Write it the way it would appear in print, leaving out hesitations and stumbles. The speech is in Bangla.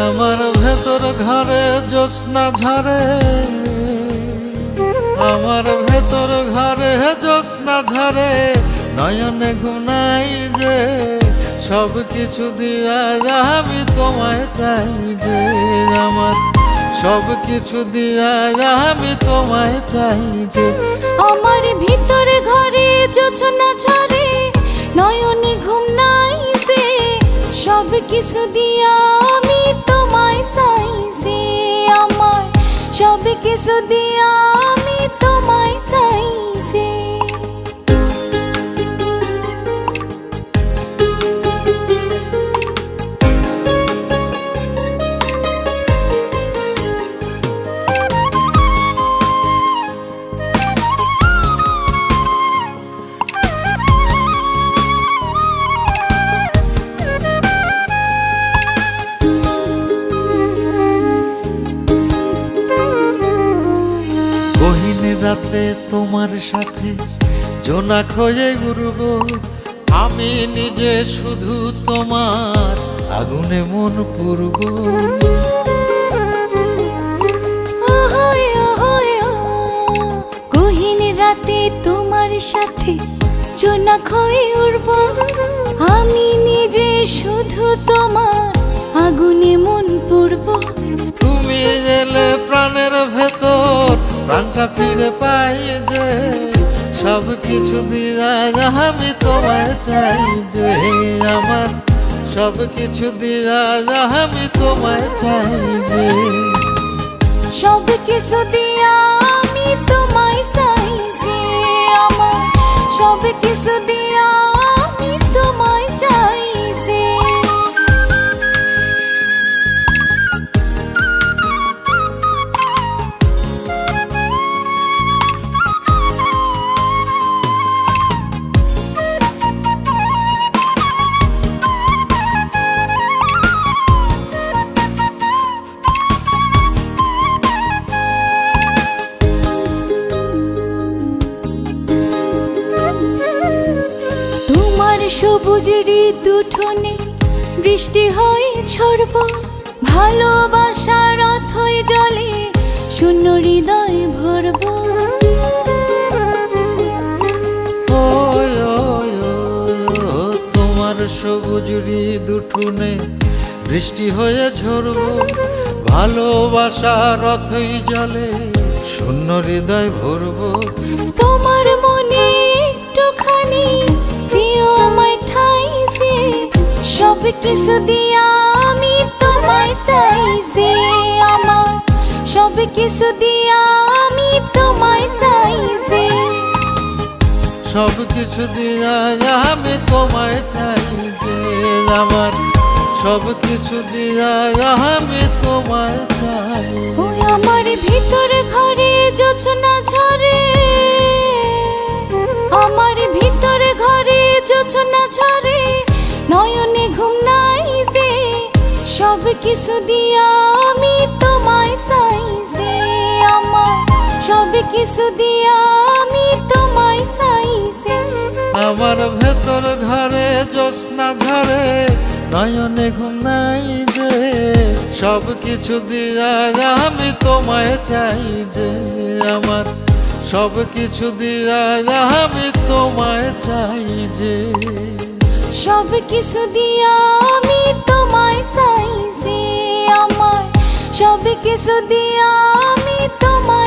আমার ভেতর ঘরে জ্যোৎস্না ঝরে, আমার ভেতর ঘরে জ্যোৎস্না ঝরে, নয়নে ঘুমাই যে সব কিছু দিয়া আমি তোমায় চাই যে, আমার সব কিছু দিয়া আমি তোমায় চাই যে। আমার ভিতরে ঘরে জ্যোৎস্না ঝরে, নয়নে ঘুম নাই যে সব কিছু দিয়া আমি তোমায় চাই যে, আমার সব কিছু দিয়া আমি তোমায় চাই যে। রাতে তোমার সাথে জোনাক হয়ে ঘুরব, আমি নিজে শুধু তোমার আগুনে মন পুরব। গহীন রাতে তোমার সাথে জোনাক হয়ে উড়ব, আমি নিজে শুধু তোমার আগুনে মন পুরব। তুমি এলে প্রাণের ভেতর প্রাণটা ফিরে পাই যে, সব কিছু দিয়া আমি তোমায় চাই যে, আমার সব কিছু দিয়া আমি তোমায় চাই যে। সব কিছু দিয়া আমি তোমায় চাই যে, আমার সব কিছু দিয়া আমি তোমায় চাই যে। সবুজ ঋতুঠনে বৃষ্টি হয়ে ঝরব, ভালোবাসার অথই জলে শূন্য হৃদয় ভরব। তোমার সবুজ ঋতুঠনে বৃষ্টি হয়ে ঝরব, ভালোবাসার অথই জলে শূন্য হৃদয় ভরব। তোমার মনে একটুখানি দিও আমায় ঠাই যে, সব কিছু দিয়া আমি তোমায় চাই যে, আমার সব কিছু দিয়া আমি তোমায় চাই যে। সব কিছু দিয়া আমি তোমায় চাই যে, আমার সব কিছু দিয়া আমি তোমায় চাই। ওই আমার ভিতর ঘরে জ্যোৎস্না ঝরে, আমার ভিতর ঘরে জ্যোৎস্না ঝরে, নয়নে ঘুম নাই যে সব কিছু দিয়া আমি তোমায় চাই যে, আমার সব কিছু দিয়া আমি তোমায় চাই যে। আমার ভেতর ঘরে জ্যোৎস্না ঝরে, নয়নে ঘুম নাই যে সব কিছু দিয়া আমি তোমায় চাই যে, আমার সব কিছু দিয়া আমি তোমায় চাই যে। সব কিছু দিয়া আমি তোমায় চাই যে, আমার সব কিছু দিয়া আমি তোমায়